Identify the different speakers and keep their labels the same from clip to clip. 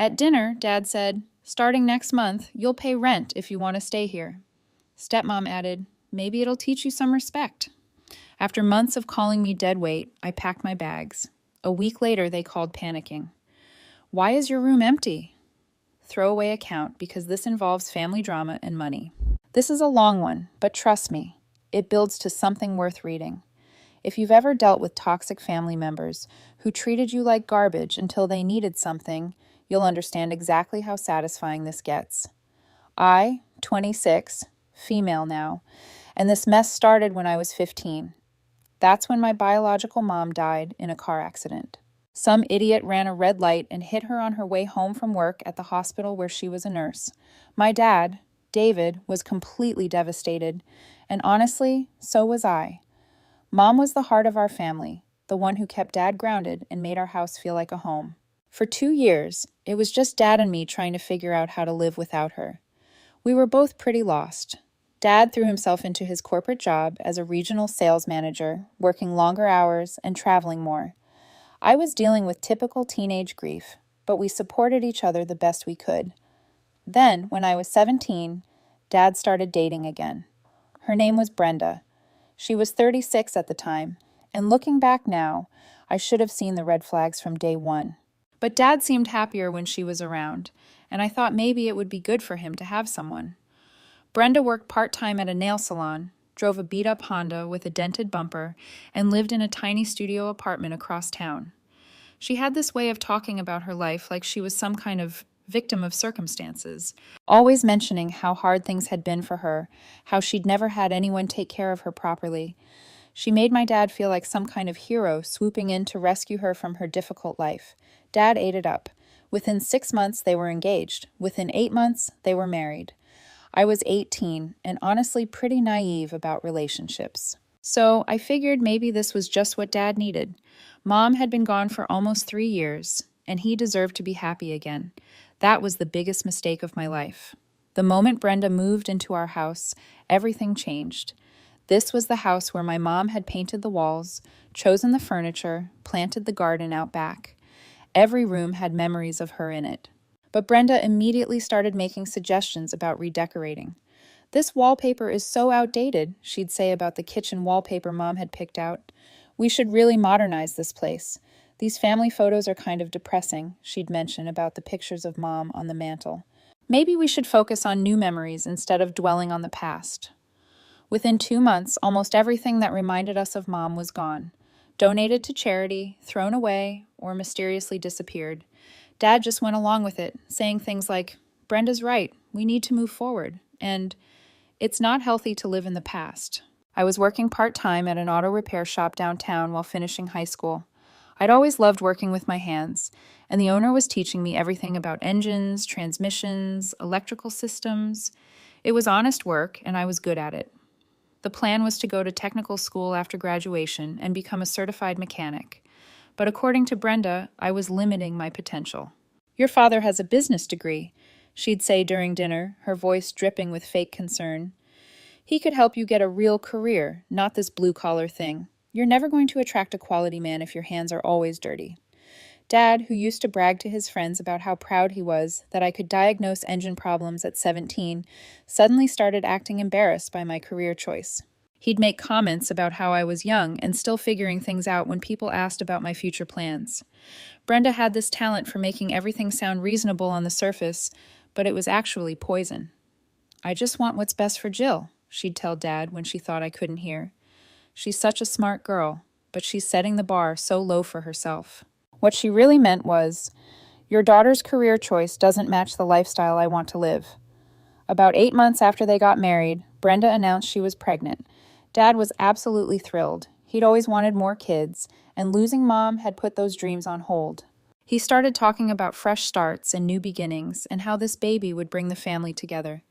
Speaker 1: At dinner, Dad said, "Starting next month, you'll pay rent if you want to stay here." Stepmom added, "Maybe it'll teach you some respect." After months of calling me dead weight, I packed my bags. A week later, they called panicking. "Why is your room empty?" Throwaway account because this involves family drama and money. This is a long one, but trust me, it builds to something worth reading. If you've ever dealt with toxic family members who treated you like garbage until they needed something, you'll understand exactly how satisfying this gets. I, 26, female now, and this mess started when I was 15. That's when my biological mom died in a car accident. Some idiot ran a red light and hit her on her way home from work at the hospital where she was a nurse. My dad, David, was completely devastated, and honestly, so was I. Mom was the heart of our family, the one who kept Dad grounded and made our house feel like a home. For 2 years, it was just Dad and me trying to figure out how to live without her. We were both pretty lost. Dad threw himself into his corporate job as a regional sales manager, working longer hours and traveling more. I was dealing with typical teenage grief, but we supported each other the best we could. Then, when I was 17, Dad started dating again. Her name was Brenda. She was 36 at the time, and looking back now, I should have seen the red flags from day one. But Dad seemed happier when she was around, and I thought maybe it would be good for him to have someone. Brenda worked part-time at a nail salon, drove a beat-up Honda with a dented bumper, and lived in a tiny studio apartment across town. She had this way of talking about her life like she was some kind of victim of circumstances, always mentioning how hard things had been for her, how she'd never had anyone take care of her properly. She made my dad feel like some kind of hero swooping in to rescue her from her difficult life. Dad ate it up. Within 6 months, they were engaged. Within 8 months, they were married. I was 18 and honestly pretty naive about relationships. So I figured maybe this was just what Dad needed. Mom had been gone for almost 3 years, and he deserved to be happy again. That was the biggest mistake of my life. The moment Brenda moved into our house, everything changed. This was the house where my mom had painted the walls, chosen the furniture, planted the garden out back. Every room had memories of her in it. But Brenda immediately started making suggestions about redecorating. "This wallpaper is so outdated," she'd say about the kitchen wallpaper Mom had picked out. "We should really modernize this place. These family photos are kind of depressing," she'd mention about the pictures of Mom on the mantel. "Maybe we should focus on new memories instead of dwelling on the past." Within 2 months, almost everything that reminded us of Mom was gone. Donated to charity, thrown away, or mysteriously disappeared. Dad just went along with it, saying things like, "Brenda's right, we need to move forward," and "It's not healthy to live in the past." I was working part-time at an auto repair shop downtown while finishing high school. I'd always loved working with my hands, and the owner was teaching me everything about engines, transmissions, electrical systems. It was honest work, and I was good at it. The plan was to go to technical school after graduation and become a certified mechanic. But according to Brenda, I was limiting my potential. "Your father has a business degree," she'd say during dinner, her voice dripping with fake concern. "He could help you get a real career, not this blue-collar thing. You're never going to attract a quality man if your hands are always dirty." Dad, who used to brag to his friends about how proud he was that I could diagnose engine problems at 17, suddenly started acting embarrassed by my career choice. He'd make comments about how I was young and still figuring things out when people asked about my future plans. Brenda had this talent for making everything sound reasonable on the surface, but it was actually poison. "I just want what's best for Jill," she'd tell Dad when she thought I couldn't hear. "She's such a smart girl, but she's setting the bar so low for herself." What she really meant was, "Your daughter's career choice doesn't match the lifestyle I want to live." About 8 months after they got married, Brenda announced she was pregnant. Dad was absolutely thrilled. He'd always wanted more kids, and losing Mom had put those dreams on hold. He started talking about fresh starts and new beginnings, and how this baby would bring the family together.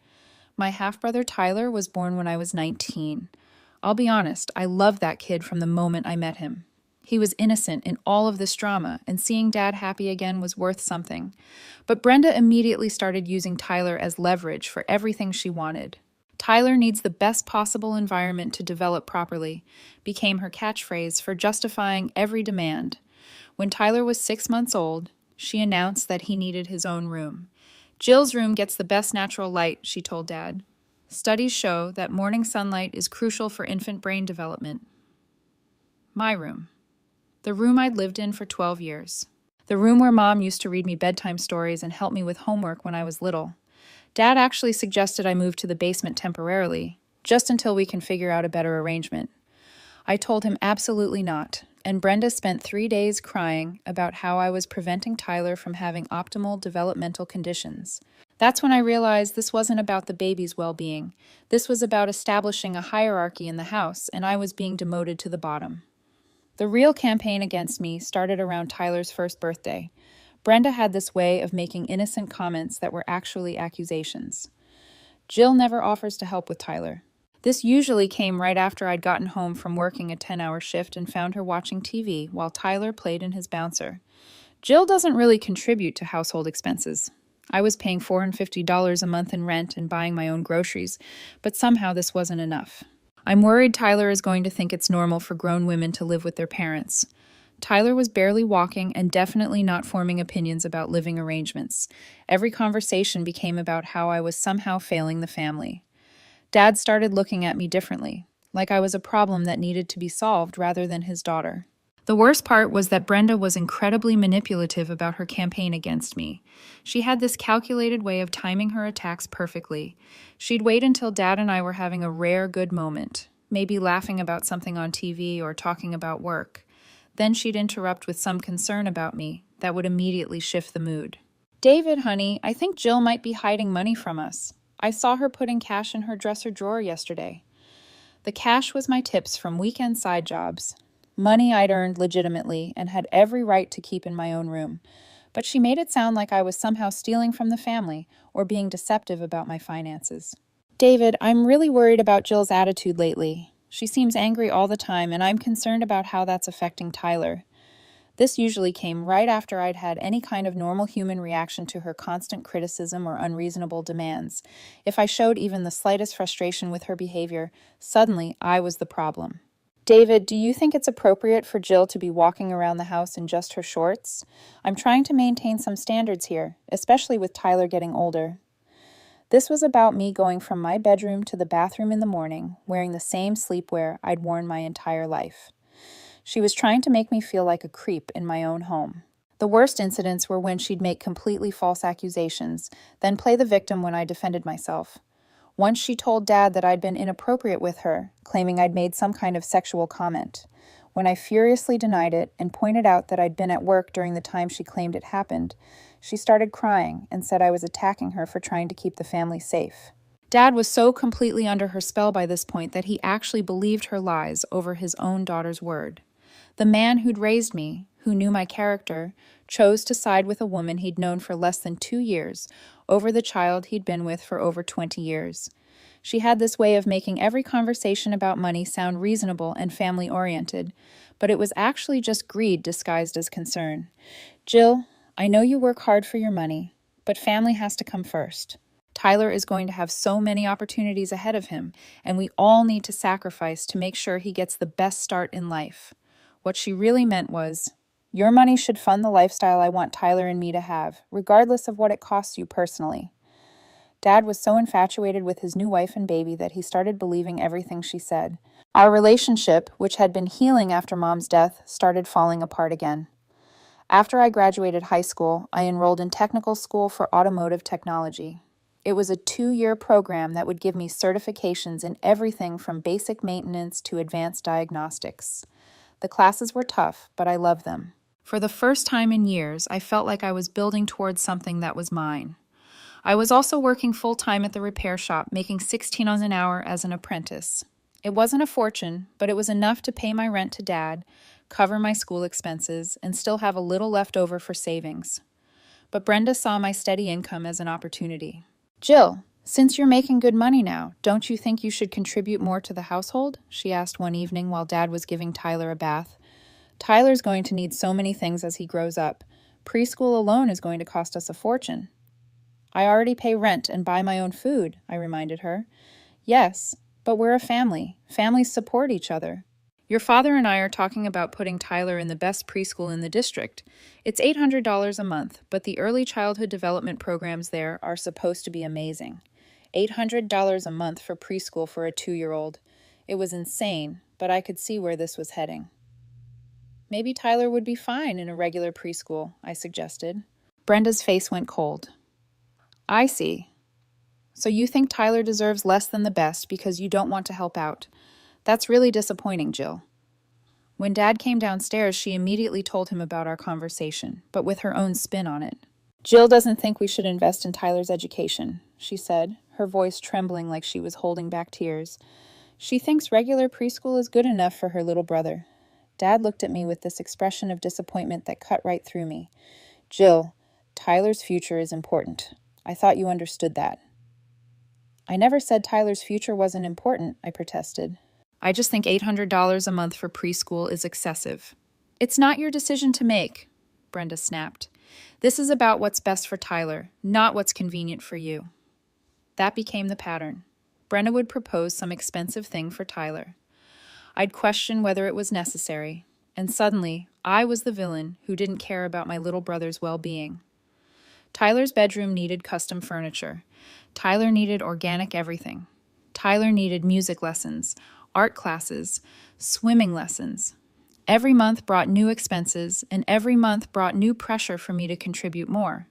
Speaker 1: My half-brother Tyler was born when I was 19. I'll be honest, I loved that kid from the moment I met him. He was innocent in all of this drama, and seeing Dad happy again was worth something. But Brenda immediately started using Tyler as leverage for everything she wanted. "Tyler needs the best possible environment to develop properly," became her catchphrase for justifying every demand. When Tyler was 6 months old, She announced that he needed his own room. Jill's room gets the best natural light, she told Dad. Studies show that morning sunlight is crucial for infant brain development. My room. The room I'd lived in for 12 years. The room where Mom used to read me bedtime stories and help me with homework when I was little. Dad actually suggested I move to the basement temporarily, just until we can figure out a better arrangement. I told him absolutely not, and Brenda spent 3 days crying about how I was preventing Tyler from having optimal developmental conditions. That's when I realized this wasn't about the baby's well-being. This was about establishing a hierarchy in the house, and I was being demoted to the bottom. The real campaign against me started around Tyler's first birthday. Brenda had this way of making innocent comments that were actually accusations. Jill never offers to help with Tyler. This usually came right after I'd gotten home from working a 10-hour shift and found her watching TV while Tyler played in his bouncer. Jill doesn't really contribute to household expenses. I was paying $450 a month in rent and buying my own groceries, but somehow this wasn't enough. I'm worried Tyler is going to think it's normal for grown women to live with their parents. Tyler was barely walking and definitely not forming opinions about living arrangements. Every conversation became about how I was somehow failing the family. Dad started looking at me differently, like I was a problem that needed to be solved rather than his daughter. The worst part was that Brenda was incredibly manipulative about her campaign against me. She had this calculated way of timing her attacks perfectly. She'd wait until Dad and I were having a rare good moment, maybe laughing about something on TV or talking about work. Then she'd interrupt with some concern about me that would immediately shift the mood. "David, honey, I think Jill might be hiding money from us. I saw her putting cash in her dresser drawer yesterday." The cash was my tips from weekend side jobs. Money I'd earned legitimately and had every right to keep in my own room. But she made it sound like I was somehow stealing from the family or being deceptive about my finances. "David, I'm really worried about Jill's attitude lately. She seems angry all the time, and I'm concerned about how that's affecting Tyler." This usually came right after I'd had any kind of normal human reaction to her constant criticism or unreasonable demands. If I showed even the slightest frustration with her behavior, suddenly I was the problem. "David, do you think it's appropriate for Jill to be walking around the house in just her shorts? I'm trying to maintain some standards here, especially with Tyler getting older." This was about me going from my bedroom to the bathroom in the morning, wearing the same sleepwear I'd worn my entire life. She was trying to make me feel like a creep in my own home. The worst incidents were when she'd make completely false accusations, then play the victim when I defended myself. Once she told Dad that I'd been inappropriate with her, claiming I'd made some kind of sexual comment. When I furiously denied it and pointed out that I'd been at work during the time she claimed it happened, she started crying and said I was attacking her for trying to keep the family safe. Dad was so completely under her spell by this point that he actually believed her lies over his own daughter's word. The man who'd raised me, who knew my character, chose to side with a woman he'd known for less than 2 years over the child he'd been with for over 20 years. She had this way of making every conversation about money sound reasonable and family-oriented, but it was actually just greed disguised as concern. "Jill, I know you work hard for your money, but family has to come first. Tyler is going to have so many opportunities ahead of him, and we all need to sacrifice to make sure he gets the best start in life." What she really meant was, "Your money should fund the lifestyle I want Tyler and me to have, regardless of what it costs you personally." Dad was so infatuated with his new wife and baby that he started believing everything she said. Our relationship, which had been healing after Mom's death, started falling apart again. After I graduated high school, I enrolled in technical school for automotive technology. It was a 2-year program that would give me certifications in everything from basic maintenance to advanced diagnostics. The classes were tough, but I loved them. For the first time in years, I felt like I was building towards something that was mine. I was also working full-time at the repair shop, making $16 an hour as an apprentice. It wasn't a fortune, but it was enough to pay my rent to Dad, cover my school expenses, and still have a little left over for savings. But Brenda saw my steady income as an opportunity. "Jill, since you're making good money now, don't you think you should contribute more to the household?" she asked one evening while Dad was giving Tyler a bath. "Tyler's going to need so many things as he grows up. Preschool alone is going to cost us a fortune." "I already pay rent and buy my own food," I reminded her. "Yes, but we're a family. Families support each other." Your father and I are talking about putting Tyler in the best preschool in the district. It's $800 a month, but the early childhood development programs there are supposed to be amazing. $800 a month for preschool for a 2-year-old. It was insane, but I could see where this was heading. Maybe Tyler would be fine in a regular preschool, I suggested. Brenda's face went cold. I see. So you think Tyler deserves less than the best because you don't want to help out. That's really disappointing, Jill. When Dad came downstairs, she immediately told him about our conversation, but with her own spin on it. Jill doesn't think we should invest in Tyler's education, she said, her voice trembling like she was holding back tears. She thinks regular preschool is good enough for her little brother. Dad looked at me with this expression of disappointment that cut right through me. Jill, Tyler's future is important. I thought you understood that. I never said Tyler's future wasn't important, I protested. I just think $800 a month for preschool is excessive. It's not your decision to make, Brenda snapped. This is about what's best for Tyler, not what's convenient for you. That became the pattern. Brenda would propose some expensive thing for Tyler. I'd question whether it was necessary, and suddenly I was the villain who didn't care about my little brother's well-being. Tyler's bedroom needed custom furniture. Tyler needed organic everything. Tyler needed music lessons, art classes, swimming lessons. Every month brought new expenses, and every month brought new pressure for me to contribute more.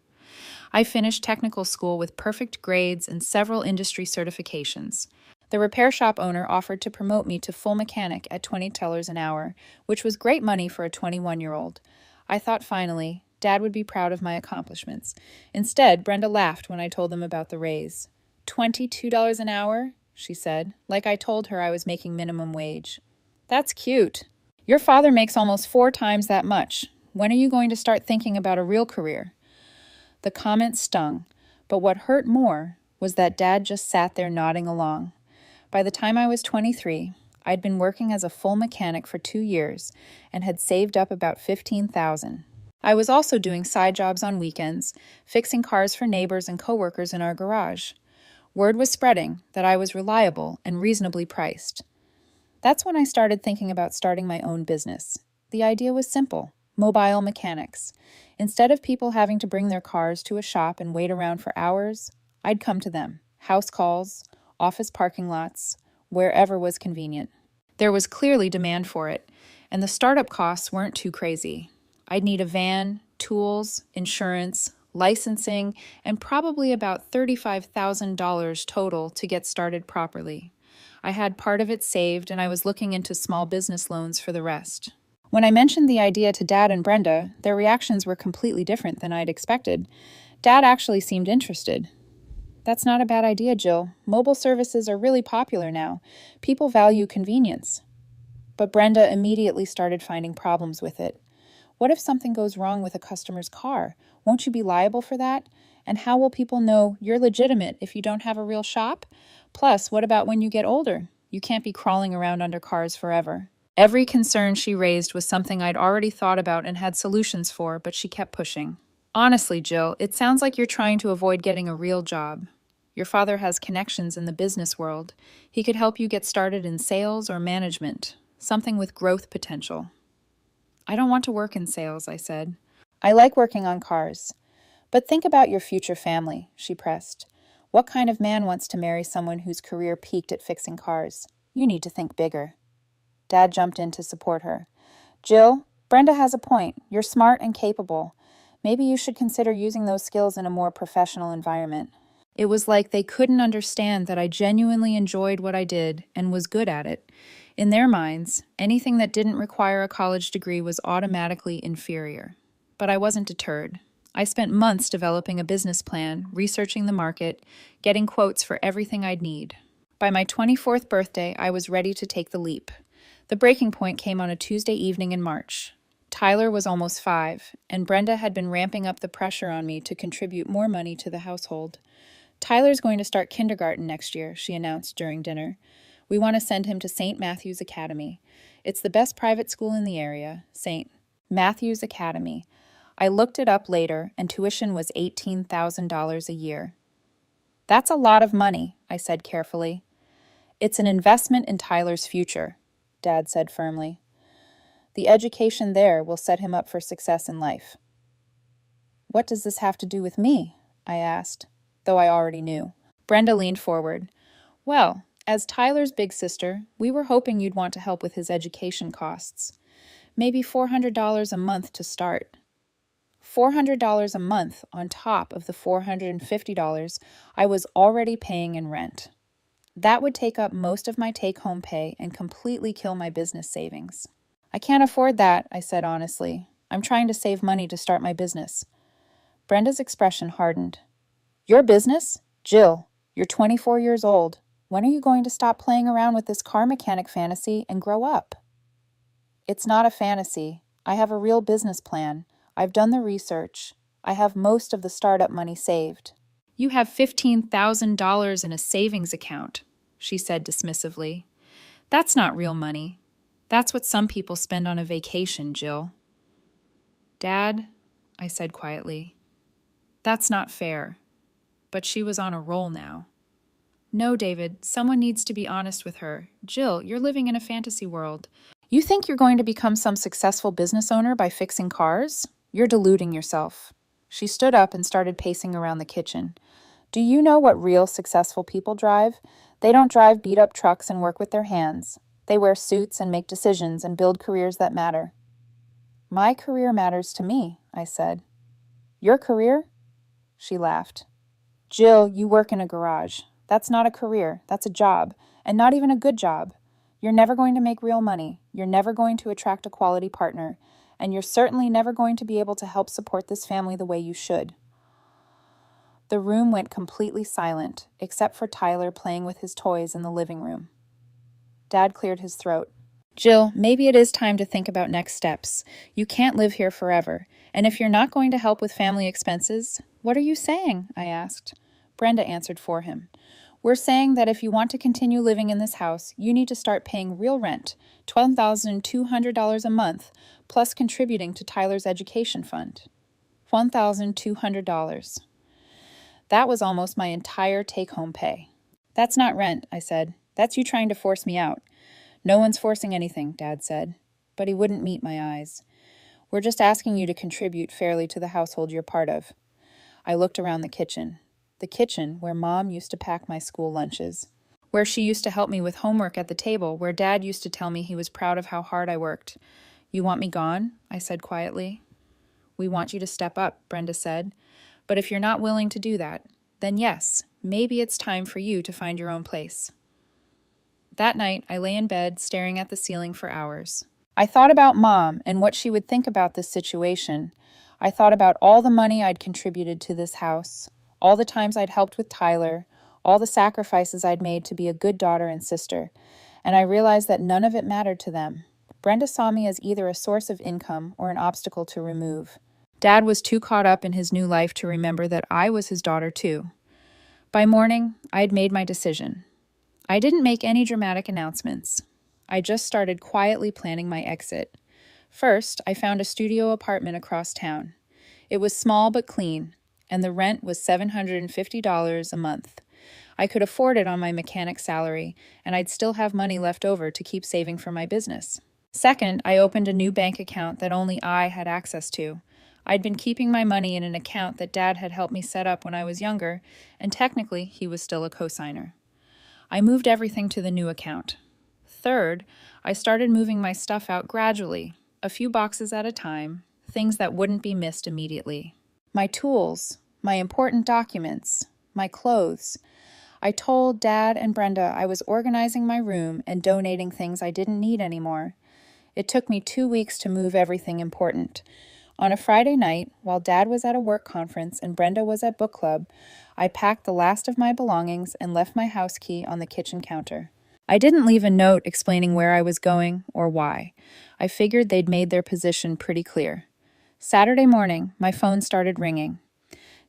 Speaker 1: I finished technical school with perfect grades and several industry certifications. The repair shop owner offered to promote me to full mechanic at $20 an hour, which was great money for a 21-year-old. I thought finally, Dad would be proud of my accomplishments. Instead, Brenda laughed when I told them about the raise. $22 an hour? She said, like I told her I was making minimum wage. That's cute. Your father makes almost 4 times that much. When are you going to start thinking about a real career? The comment stung, but what hurt more was that Dad just sat there nodding along. By the time I was 23, I'd been working as a full mechanic for 2 years and had saved up about $15,000. I was also doing side jobs on weekends, fixing cars for neighbors and coworkers in our garage. Word was spreading that I was reliable and reasonably priced. That's when I started thinking about starting my own business. The idea was simple: mobile mechanics. Instead of people having to bring their cars to a shop and wait around for hours, I'd come to them, house calls, office parking lots, wherever was convenient. There was clearly demand for it, and the startup costs weren't too crazy. I'd need a van, tools, insurance, licensing, and probably about $35,000 total to get started properly. I had part of it saved, and I was looking into small business loans for the rest. When I mentioned the idea to Dad and Brenda, their reactions were completely different than I'd expected. Dad actually seemed interested. That's not a bad idea, Jill. Mobile services are really popular now. People value convenience. But Brenda immediately started finding problems with it. What if something goes wrong with a customer's car? Won't you be liable for that? And how will people know you're legitimate if you don't have a real shop? Plus, what about when you get older? You can't be crawling around under cars forever. Every concern she raised was something I'd already thought about and had solutions for, but she kept pushing. Honestly, Jill, it sounds like you're trying to avoid getting a real job. Your father has connections in the business world. He could help you get started in sales or management, something with growth potential. I don't want to work in sales, I said. I like working on cars. But think about your future family, she pressed. What kind of man wants to marry someone whose career peaked at fixing cars? You need to think bigger. Dad jumped in to support her. Jill, Brenda has a point. You're smart and capable. Maybe you should consider using those skills in a more professional environment. It was like they couldn't understand that I genuinely enjoyed what I did and was good at it. In their minds, anything that didn't require a college degree was automatically inferior. But I wasn't deterred. I spent months developing a business plan, researching the market, getting quotes for everything I'd need. By my 24th birthday, I was ready to take the leap. The breaking point came on a Tuesday evening in March. Tyler was almost 5, and Brenda had been ramping up the pressure on me to contribute more money to the household. Tyler's going to start kindergarten next year, she announced during dinner. We want to send him to St. Matthew's Academy. It's the best private school in the area, St. Matthew's Academy. I looked it up later, and tuition was $18,000 a year. That's a lot of money, I said carefully. It's an investment in Tyler's future. Dad said firmly. The education there will set him up for success in life. What does this have to do with me? I asked, though I already knew. Brenda leaned forward. Well, as Tyler's big sister, we were hoping you'd want to help with his education costs. Maybe $400 a month to start. $400 a month on top of the $450 I was already paying in rent. That would take up most of my take-home pay and completely kill my business savings. I can't afford that, I said honestly. I'm trying to save money to start my business. Brenda's expression hardened. Your business? Jill, you're 24 years old. When are you going to stop playing around with this car mechanic fantasy and grow up? It's not a fantasy. I have a real business plan. I've done the research. I have most of the startup money saved. You have $15,000 in a savings account, she said dismissively. That's not real money. That's what some people spend on a vacation, Jill. Dad, I said quietly, that's not fair. But she was on a roll now. No, David, someone needs to be honest with her. Jill, you're living in a fantasy world. You think you're going to become some successful business owner by fixing cars? You're deluding yourself. She stood up and started pacing around the kitchen. Do you know what real successful people drive? They don't drive beat-up trucks and work with their hands. They wear suits and make decisions and build careers that matter. My career matters to me, I said. Your career? She laughed. Jill, you work in a garage. That's not a career. That's a job, and not even a good job. You're never going to make real money. You're never going to attract a quality partner, and you're certainly never going to be able to help support this family the way you should. The room went completely silent, except for Tyler playing with his toys in the living room. Dad cleared his throat. Jill, maybe it is time to think about next steps. You can't live here forever, and if you're not going to help with family expenses, what are you saying? I asked. Brenda answered for him. We're saying that if you want to continue living in this house, you need to start paying real rent, $12,200 a month, plus contributing to Tyler's education fund. $1,200. That was almost my entire take-home pay. That's not rent, I said. That's you trying to force me out. No one's forcing anything, Dad said. But he wouldn't meet my eyes. We're just asking you to contribute fairly to the household you're part of. I looked around the kitchen. The kitchen where Mom used to pack my school lunches. Where she used to help me with homework at the table, where Dad used to tell me he was proud of how hard I worked. You want me gone? I said quietly. We want you to step up, Brenda said. But if you're not willing to do that, then yes, maybe it's time for you to find your own place. That night, I lay in bed staring at the ceiling for hours. I thought about Mom and what she would think about this situation. I thought about all the money I'd contributed to this house, all the times I'd helped with Tyler, all the sacrifices I'd made to be a good daughter and sister, and I realized that none of it mattered to them. Brenda saw me as either a source of income or an obstacle to remove. Dad was too caught up in his new life to remember that I was his daughter too. By morning, I had made my decision. I didn't make any dramatic announcements. I just started quietly planning my exit. First, I found a studio apartment across town. It was small but clean, and the rent was $750 a month. I could afford it on my mechanic salary, and I'd still have money left over to keep saving for my business. Second, I opened a new bank account that only I had access to. I'd been keeping my money in an account that Dad had helped me set up when I was younger, and technically he was still a cosigner. I moved everything to the new account. Third, I started moving my stuff out gradually, a few boxes at a time, things that wouldn't be missed immediately. My tools, my important documents, my clothes. I told Dad and Brenda I was organizing my room and donating things I didn't need anymore. It took me 2 weeks to move everything important. On a Friday night, while Dad was at a work conference and Brenda was at book club, I packed the last of my belongings and left my house key on the kitchen counter. I didn't leave a note explaining where I was going or why. I figured they'd made their position pretty clear. Saturday morning, my phone started ringing.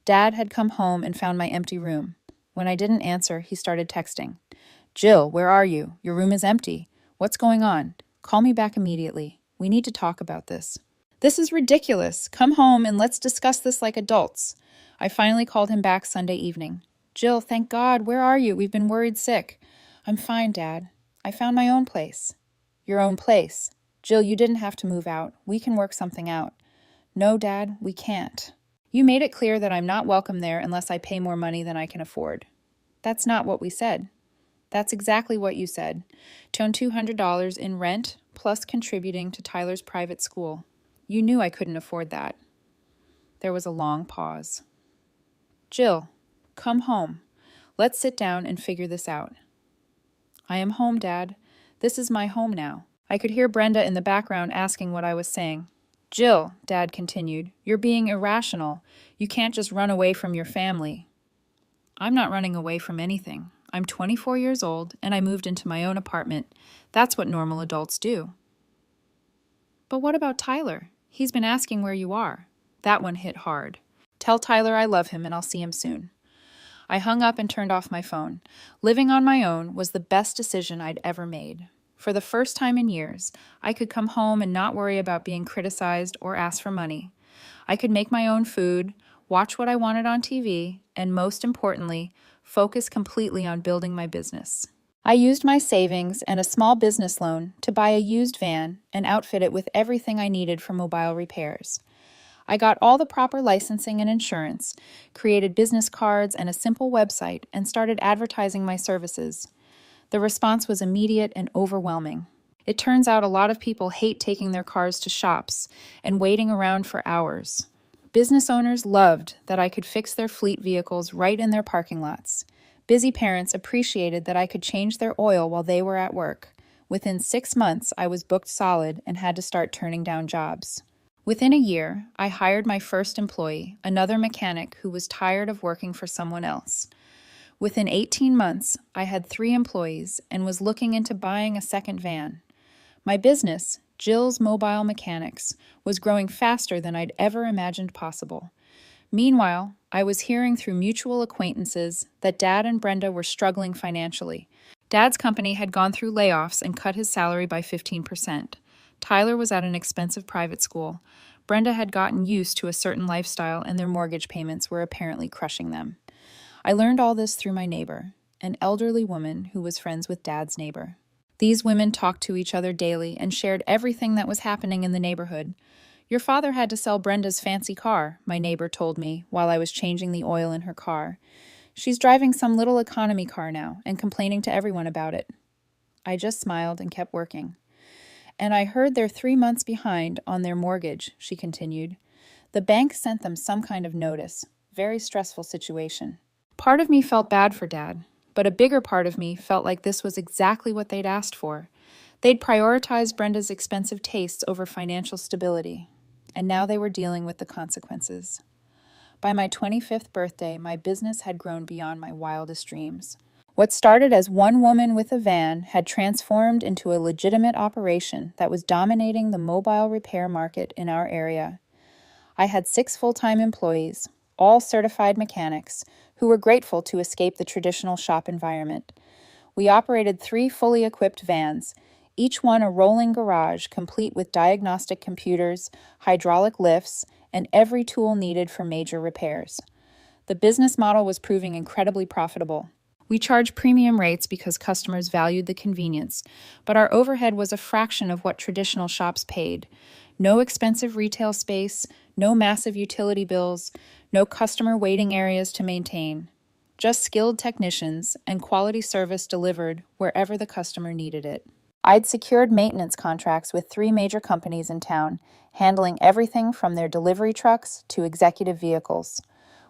Speaker 1: Dad had come home and found my empty room. When I didn't answer, he started texting. Jill, where are you? Your room is empty. What's going on? Call me back immediately. We need to talk about this. This is ridiculous. Come home and let's discuss this like adults. I finally called him back Sunday evening. Jill, thank God, where are you? We've been worried sick. I'm fine, Dad. I found my own place. Your own place. Jill, you didn't have to move out. We can work something out. No, Dad, we can't. You made it clear that I'm not welcome there unless I pay more money than I can afford. That's not what we said. That's exactly what you said. To own $200 in rent, plus contributing to Tyler's private school. You knew I couldn't afford that. There was a long pause. Jill, come home. Let's sit down and figure this out. I am home, Dad. This is my home now. I could hear Brenda in the background asking what I was saying. Jill, Dad continued, you're being irrational. You can't just run away from your family. I'm not running away from anything. I'm 24 years old, and I moved into my own apartment. That's what normal adults do. But what about Tyler? He's been asking where you are. That one hit hard. Tell Tyler I love him and I'll see him soon. I hung up and turned off my phone. Living on my own was the best decision I'd ever made. For the first time in years, I could come home and not worry about being criticized or asked for money. I could make my own food, watch what I wanted on TV, and most importantly, focus completely on building my business. I used my savings and a small business loan to buy a used van and outfit it with everything I needed for mobile repairs. I got all the proper licensing and insurance, created business cards and a simple website, and started advertising my services. The response was immediate and overwhelming. It turns out a lot of people hate taking their cars to shops and waiting around for hours. Business owners loved that I could fix their fleet vehicles right in their parking lots. Busy parents appreciated that I could change their oil while they were at work. Within 6 months, I was booked solid and had to start turning down jobs. Within a year, I hired my first employee, another mechanic who was tired of working for someone else. Within 18 months, I had 3 employees and was looking into buying a second van. My business, Jill's Mobile Mechanics, was growing faster than I'd ever imagined possible. Meanwhile, I was hearing through mutual acquaintances that Dad and Brenda were struggling financially. Dad's company had gone through layoffs and cut his salary by 15%. Tyler was at an expensive private school. Brenda had gotten used to a certain lifestyle and their mortgage payments were apparently crushing them. I learned all this through my neighbor, an elderly woman who was friends with Dad's neighbor. These women talked to each other daily and shared everything that was happening in the neighborhood. Your father had to sell Brenda's fancy car, my neighbor told me while I was changing the oil in her car. She's driving some little economy car now and complaining to everyone about it. I just smiled and kept working. And I heard they're 3 months behind on their mortgage, she continued. The bank sent them some kind of notice. Very stressful situation. Part of me felt bad for Dad, but a bigger part of me felt like this was exactly what they'd asked for. They'd prioritized Brenda's expensive tastes over financial stability, and now they were dealing with the consequences. By my 25th birthday, my business had grown beyond my wildest dreams. What started as one woman with a van had transformed into a legitimate operation that was dominating the mobile repair market in our area. I had 6 full-time employees, all certified mechanics, who were grateful to escape the traditional shop environment. We operated 3 fully equipped vans, each one a rolling garage complete with diagnostic computers, hydraulic lifts, and every tool needed for major repairs. The business model was proving incredibly profitable. We charged premium rates because customers valued the convenience, but our overhead was a fraction of what traditional shops paid. No expensive retail space, no massive utility bills, no customer waiting areas to maintain. Just skilled technicians and quality service delivered wherever the customer needed it. I'd secured maintenance contracts with 3 major companies in town, handling everything from their delivery trucks to executive vehicles.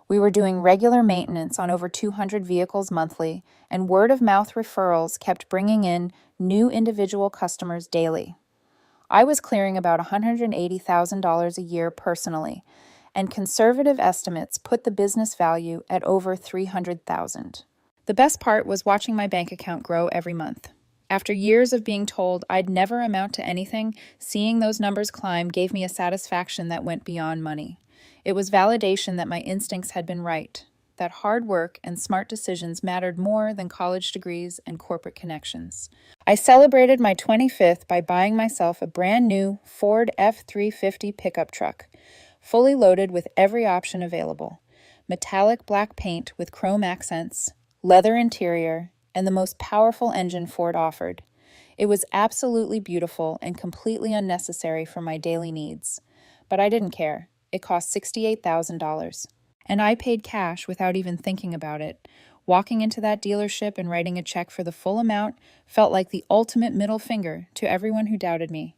Speaker 1: We were doing regular maintenance on over 200 vehicles monthly, and word-of-mouth referrals kept bringing in new individual customers daily. I was clearing about $180,000 a year personally, and conservative estimates put the business value at over $300,000. The best part was watching my bank account grow every month. After years of being told I'd never amount to anything, seeing those numbers climb gave me a satisfaction that went beyond money. It was validation that my instincts had been right, that hard work and smart decisions mattered more than college degrees and corporate connections. I celebrated my 25th by buying myself a brand new Ford F-350 pickup truck, fully loaded with every option available: metallic black paint with chrome accents, leather interior, and the most powerful engine Ford offered. It was absolutely beautiful and completely unnecessary for my daily needs. But I didn't care. It cost $68,000. And I paid cash without even thinking about it. Walking into that dealership and writing a check for the full amount felt like the ultimate middle finger to everyone who doubted me.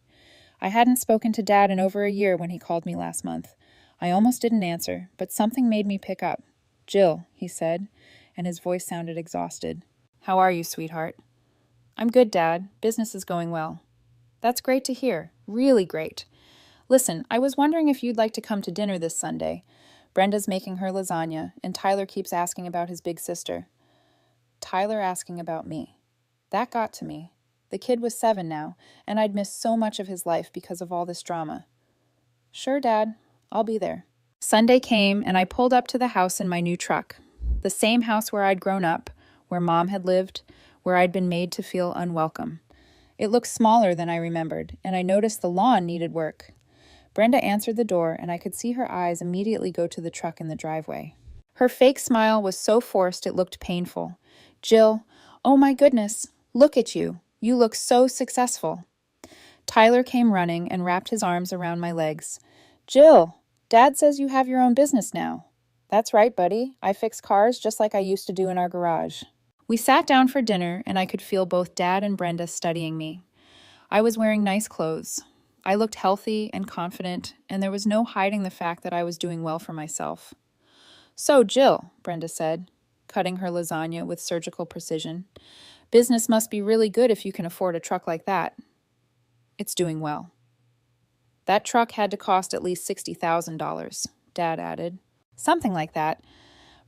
Speaker 1: I hadn't spoken to Dad in over a year when he called me last month. I almost didn't answer, but something made me pick up. "Jill," he said, and his voice sounded exhausted. "How are you, sweetheart?" "I'm good, Dad. Business is going well." "That's great to hear. Really great. Listen, I was wondering if you'd like to come to dinner this Sunday. Brenda's making her lasagna, and Tyler keeps asking about his big sister." Tyler asking about me. That got to me. The kid was 7 now, and I'd missed so much of his life because of all this drama. "Sure, Dad. I'll be there." Sunday came, and I pulled up to the house in my new truck. The same house where I'd grown up, where Mom had lived, where I'd been made to feel unwelcome. It looked smaller than I remembered, and I noticed the lawn needed work. Brenda answered the door, and I could see her eyes immediately go to the truck in the driveway. Her fake smile was so forced it looked painful. "Jill, oh my goodness, look at you. You look so successful." Tyler came running and wrapped his arms around my legs. "Jill, Dad says you have your own business now." "That's right, buddy. I fix cars just like I used to do in our garage." We sat down for dinner, and I could feel both Dad and Brenda studying me. I was wearing nice clothes. I looked healthy and confident, and there was no hiding the fact that I was doing well for myself. "So, Jill," Brenda said, cutting her lasagna with surgical precision, "business must be really good if you can afford a truck like that." "It's doing well." "That truck had to cost at least $60,000, Dad added. "Something like that."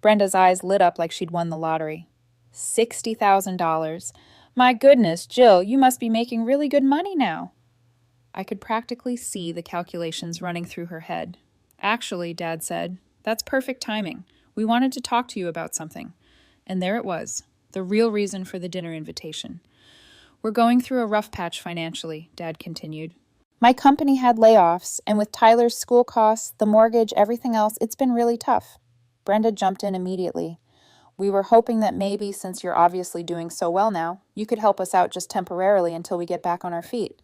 Speaker 1: Brenda's eyes lit up like she'd won the lottery. $60,000. My goodness, Jill, you must be making really good money now." I could practically see the calculations running through her head. "Actually," Dad said, "that's perfect timing. We wanted to talk to you about something." And there it was, the real reason for the dinner invitation. "We're going through a rough patch financially," Dad continued. "My company had layoffs, and with Tyler's school costs, the mortgage, everything else, it's been really tough." Brenda jumped in immediately. "We were hoping that maybe, since you're obviously doing so well now, you could help us out just temporarily until we get back on our feet."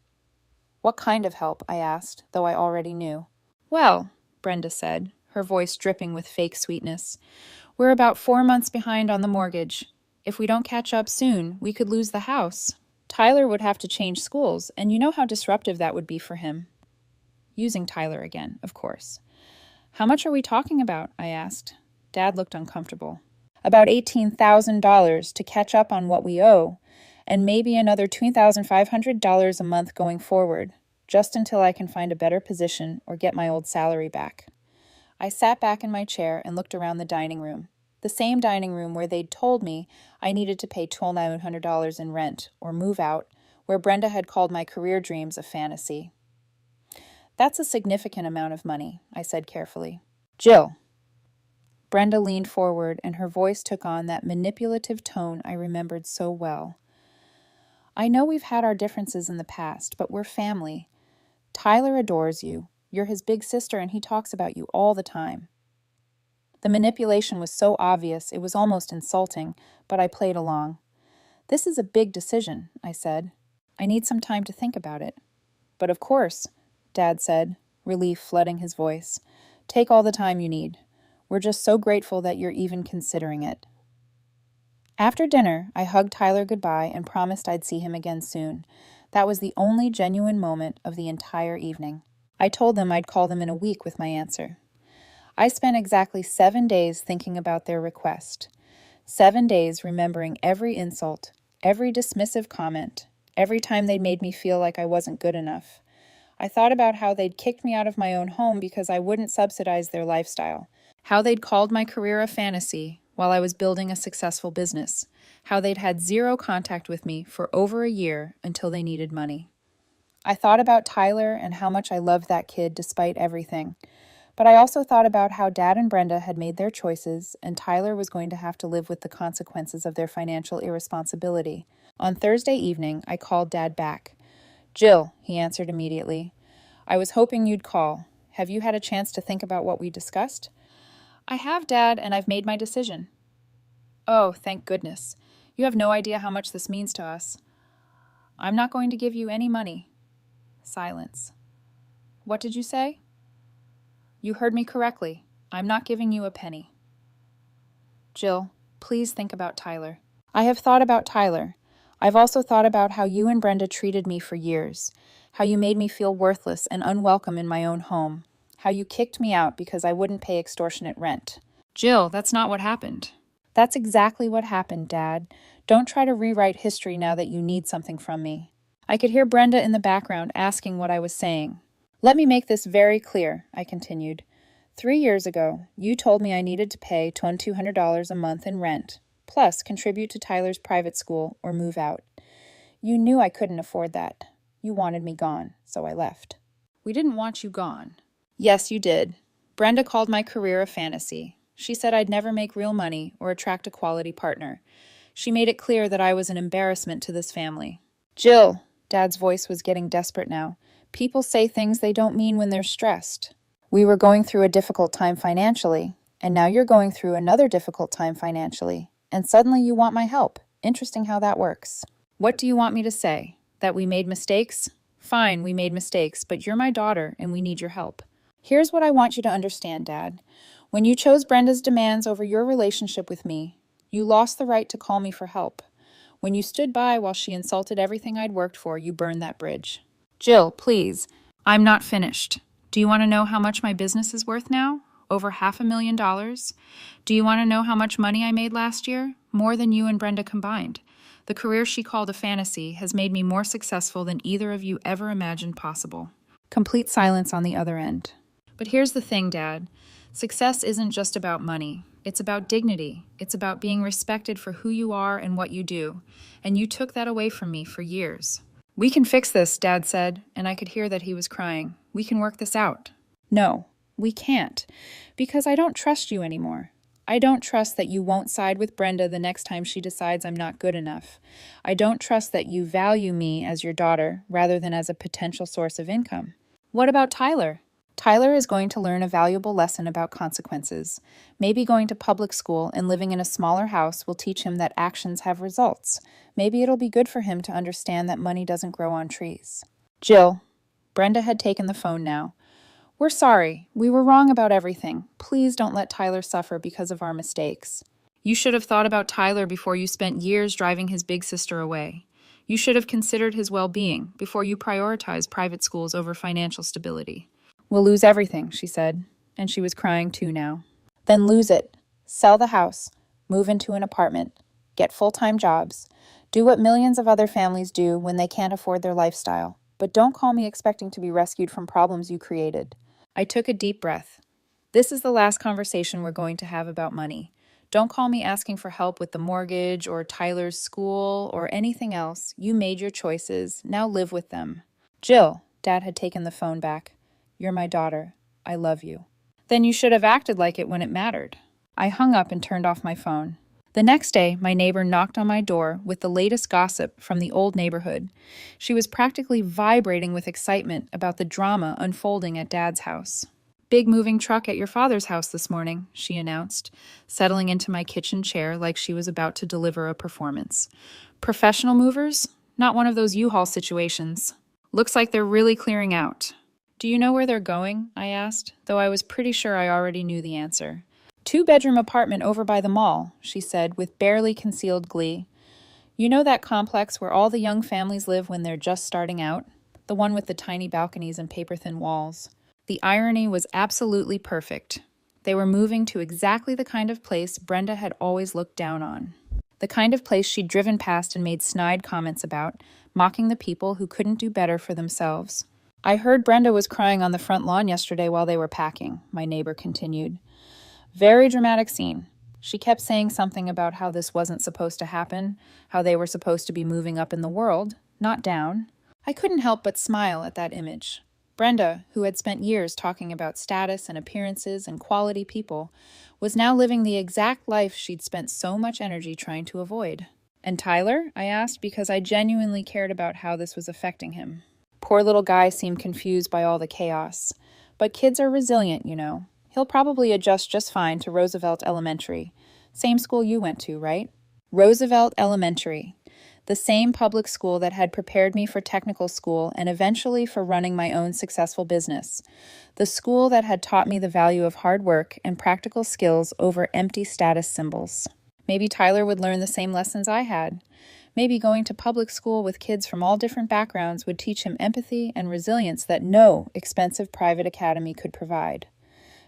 Speaker 1: "What kind of help?" I asked, though I already knew. "Well," Brenda said, her voice dripping with fake sweetness, "we're about 4 months behind on the mortgage. If we don't catch up soon, we could lose the house. Tyler would have to change schools, and you know how disruptive that would be for him." Using Tyler again, of course. "How much are we talking about?" I asked. Dad looked uncomfortable. "About $18,000 to catch up on what we owe, and maybe another $2,500 a month going forward, just until I can find a better position or get my old salary back." I sat back in my chair and looked around the dining room, the same dining room where they'd told me I needed to pay $2,900 in rent or move out, where Brenda had called my career dreams a fantasy. "That's a significant amount of money," I said carefully. "Jill." Brenda leaned forward, and her voice took on that manipulative tone I remembered so well. "I know we've had our differences in the past, but we're family. Tyler adores you. You're his big sister, and he talks about you all the time." The manipulation was so obvious it was almost insulting, but I played along. "This is a big decision," I said. "I need some time to think about it." "But of course," Dad said, relief flooding his voice. "Take all the time you need. We're just so grateful that you're even considering it." After dinner, I hugged Tyler goodbye and promised I'd see him again soon. That was the only genuine moment of the entire evening. I told them I'd call them in a week with my answer. I spent exactly 7 days thinking about their request. 7 days remembering every insult, every dismissive comment, every time they'd made me feel like I wasn't good enough. I thought about how they'd kicked me out of my own home because I wouldn't subsidize their lifestyle, how they'd called my career a fantasy while I was building a successful business, how they'd had zero contact with me for over a year until they needed money. I thought about Tyler and how much I loved that kid despite everything. But I also thought about how Dad and Brenda had made their choices, and Tyler was going to have to live with the consequences of their financial irresponsibility. On Thursday evening, I called Dad back. "Jill," he answered immediately. "I was hoping you'd call. Have you had a chance to think about what we discussed?" "I have, Dad, and I've made my decision." "Oh, thank goodness. You have no idea how much this means to us." I'm not going to give you any money. Silence. What did you say? You heard me correctly. I'm not giving you a penny. Jill, please think about Tyler. I have thought about Tyler. I've also thought about how you and Brenda treated me for years, how you made me feel worthless and unwelcome in my own home, how you kicked me out because I wouldn't pay extortionate rent. Jill, that's not what happened. That's exactly what happened, Dad. Don't try to rewrite history now that you need something from me. I could hear Brenda in the background asking what I was saying. Let me make this very clear, I continued. 3 years ago, you told me I needed to pay $2,200 a month in rent, plus contribute to Tyler's private school or move out. You knew I couldn't afford that. You wanted me gone, so I left. We didn't want you gone. Yes, you did. Brenda called my career a fantasy. She said I'd never make real money or attract a quality partner. She made it clear that I was an embarrassment to this family. Jill, Dad's voice was getting desperate now. People say things they don't mean when they're stressed. We were going through a difficult time financially, and now you're going through another difficult time financially, and suddenly you want my help. Interesting how that works. What do you want me to say? That we made mistakes? Fine, we made mistakes, but you're my daughter, and we need your help. Here's what I want you to understand, Dad. When you chose Brenda's demands over your relationship with me, you lost the right to call me for help. When you stood by while she insulted everything I'd worked for, you burned that bridge. Jill, please. I'm not finished. Do you want to know how much my business is worth now? Over $500,000? Do you want to know how much money I made last year? More than you and Brenda combined. The career she called a fantasy has made me more successful than either of you ever imagined possible. Complete silence on the other end. But here's the thing, Dad. Success isn't just about money. It's about dignity. It's about being respected for who you are and what you do. And you took that away from me for years. We can fix this, Dad said, and I could hear that he was crying. We can work this out. No, we can't, because I don't trust you anymore. I don't trust that you won't side with Brenda the next time she decides I'm not good enough. I don't trust that you value me as your daughter rather than as a potential source of income. What about Tyler? Tyler is going to learn a valuable lesson about consequences. Maybe going to public school and living in a smaller house will teach him that actions have results. Maybe it'll be good for him to understand that money doesn't grow on trees. Jill, Brenda had taken the phone now. We're sorry. We were wrong about everything. Please don't let Tyler suffer because of our mistakes. You should have thought about Tyler before you spent years driving his big sister away. You should have considered his well-being before you prioritized private schools over financial stability. We'll lose everything, she said, and she was crying too now. Then lose it. Sell the house. Move into an apartment. Get full-time jobs. Do what millions of other families do when they can't afford their lifestyle. But don't call me expecting to be rescued from problems you created. I took a deep breath. This is the last conversation we're going to have about money. Don't call me asking for help with the mortgage or Tyler's school or anything else. You made your choices. Now live with them. Jill, Dad had taken the phone back. You're my daughter. I love you. Then you should have acted like it when it mattered. I hung up and turned off my phone. The next day, my neighbor knocked on my door with the latest gossip from the old neighborhood. She was practically vibrating with excitement about the drama unfolding at Dad's house. Big moving truck at your father's house this morning, she announced, settling into my kitchen chair like she was about to deliver a performance. Professional movers? Not one of those U-Haul situations. Looks like they're really clearing out. Do you know where they're going? I asked, though I was pretty sure I already knew the answer. 2-bedroom apartment over by the mall, she said with barely concealed glee. You know that complex where all the young families live when they're just starting out? The one with the tiny balconies and paper-thin walls. The irony was absolutely perfect. They were moving to exactly the kind of place Brenda had always looked down on. The kind of place she'd driven past and made snide comments about, mocking the people who couldn't do better for themselves. I heard Brenda was crying on the front lawn yesterday while they were packing, my neighbor continued. Very dramatic scene. She kept saying something about how this wasn't supposed to happen, how they were supposed to be moving up in the world, not down. I couldn't help but smile at that image. Brenda, who had spent years talking about status and appearances and quality people, was now living the exact life she'd spent so much energy trying to avoid. And Tyler? I asked, because I genuinely cared about how this was affecting him. Poor little guy seemed confused by all the chaos. But kids are resilient, you know. He'll probably adjust just fine to Roosevelt Elementary. Same school you went to, right? Roosevelt Elementary. The same public school that had prepared me for technical school and eventually for running my own successful business. The school that had taught me the value of hard work and practical skills over empty status symbols. Maybe Tyler would learn the same lessons I had. Maybe going to public school with kids from all different backgrounds would teach him empathy and resilience that no expensive private academy could provide.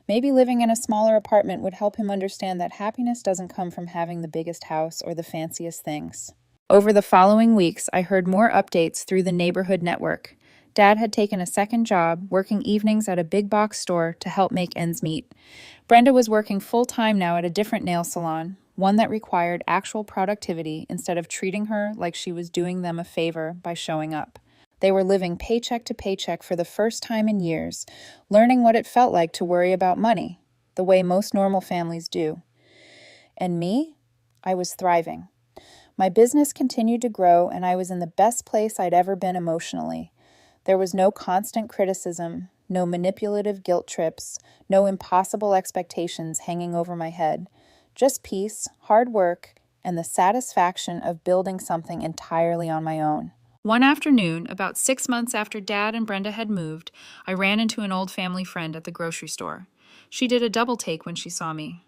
Speaker 1: Maybe living in a smaller apartment would help him understand that happiness doesn't come from having the biggest house or the fanciest things. Over the following weeks, I heard more updates through the neighborhood network. Dad had taken a second job, working evenings at a big box store to help make ends meet. Brenda was working full-time now at a different nail salon, one that required actual productivity instead of treating her like she was doing them a favor by showing up. They were living paycheck to paycheck for the first time in years, learning what it felt like to worry about money, the way most normal families do. And me? I was thriving. My business continued to grow, and I was in the best place I'd ever been emotionally. There was no constant criticism, no manipulative guilt trips, no impossible expectations hanging over my head. Just peace, hard work, and the satisfaction of building something entirely on my own. One afternoon, about 6 months after Dad and Brenda had moved, I ran into an old family friend at the grocery store. She did a double take when she saw me.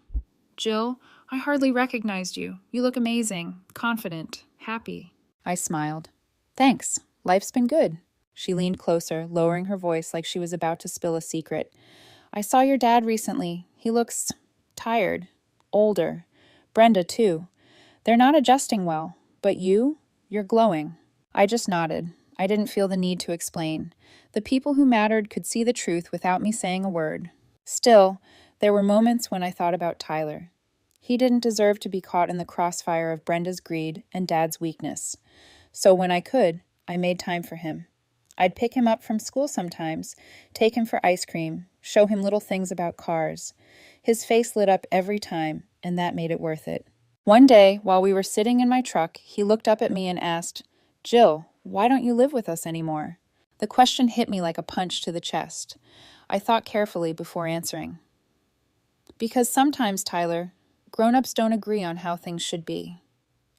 Speaker 1: "Jill, I hardly recognized you. You look amazing, confident, happy." I smiled. "Thanks. Life's been good." She leaned closer, lowering her voice like she was about to spill a secret. "I saw your dad recently. He looks tired, older. Brenda, too. They're not adjusting well, but you're glowing." I just nodded. I didn't feel the need to explain. The people who mattered could see the truth without me saying a word. Still, there were moments when I thought about Tyler. He didn't deserve to be caught in the crossfire of Brenda's greed and Dad's weakness. So when I could, I made time for him. I'd pick him up from school sometimes, take him for ice cream, show him little things about cars. His face lit up every time, and that made it worth it. One day, while we were sitting in my truck, he looked up at me and asked, "Jill, why don't you live with us anymore?" The question hit me like a punch to the chest. I thought carefully before answering. "Because sometimes, Tyler, grown-ups don't agree on how things should be.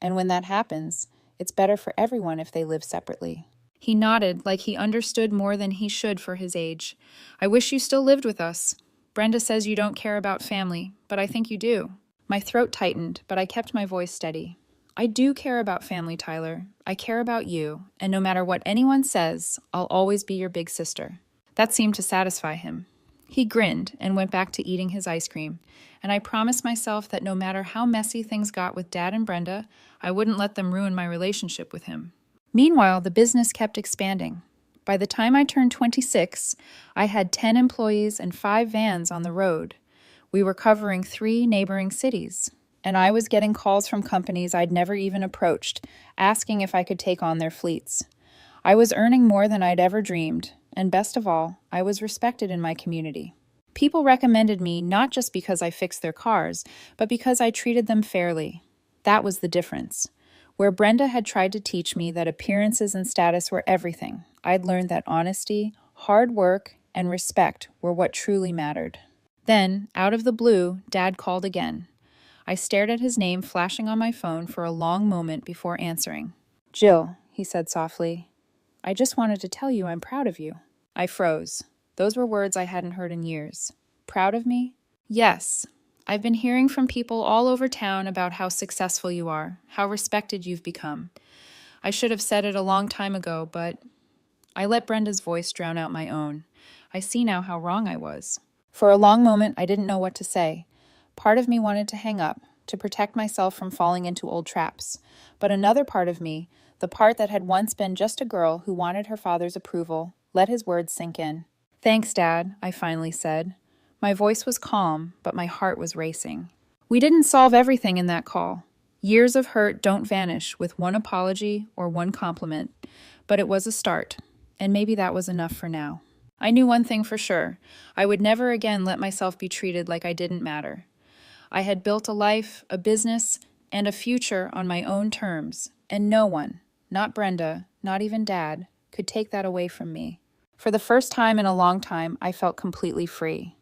Speaker 1: And when that happens, it's better for everyone if they live separately." He nodded like he understood more than he should for his age. "I wish you still lived with us. Brenda says you don't care about family, but I think you do." My throat tightened, but I kept my voice steady. "I do care about family, Tyler. I care about you, and no matter what anyone says, I'll always be your big sister." That seemed to satisfy him. He grinned and went back to eating his ice cream, and I promised myself that no matter how messy things got with Dad and Brenda, I wouldn't let them ruin my relationship with him. Meanwhile, the business kept expanding. By the time I turned 26, I had 10 employees and 5 vans on the road. We were covering 3 neighboring cities, and I was getting calls from companies I'd never even approached, asking if I could take on their fleets. I was earning more than I'd ever dreamed, and best of all, I was respected in my community. People recommended me not just because I fixed their cars, but because I treated them fairly. That was the difference. Where Brenda had tried to teach me that appearances and status were everything, I'd learned that honesty, hard work, and respect were what truly mattered. Then, out of the blue, Dad called again. I stared at his name flashing on my phone for a long moment before answering. "Jill," he said softly, "I just wanted to tell you I'm proud of you." I froze. Those were words I hadn't heard in years. Proud of me? Yes. I've been hearing from people all over town about how successful you are, how respected you've become. I should have said it a long time ago, but I let Brenda's voice drown out my own. I see now how wrong I was. For a long moment, I didn't know what to say. Part of me wanted to hang up, to protect myself from falling into old traps. But another part of me, the part that had once been just a girl who wanted her father's approval, let his words sink in. "Thanks, Dad," I finally said. My voice was calm, but my heart was racing. We didn't solve everything in that call. Years of hurt don't vanish with one apology or one compliment, but it was a start, and maybe that was enough for now. I knew one thing for sure. I would never again let myself be treated like I didn't matter. I had built a life, a business, and a future on my own terms, and no one, not Brenda, not even Dad, could take that away from me. For the first time in a long time, I felt completely free.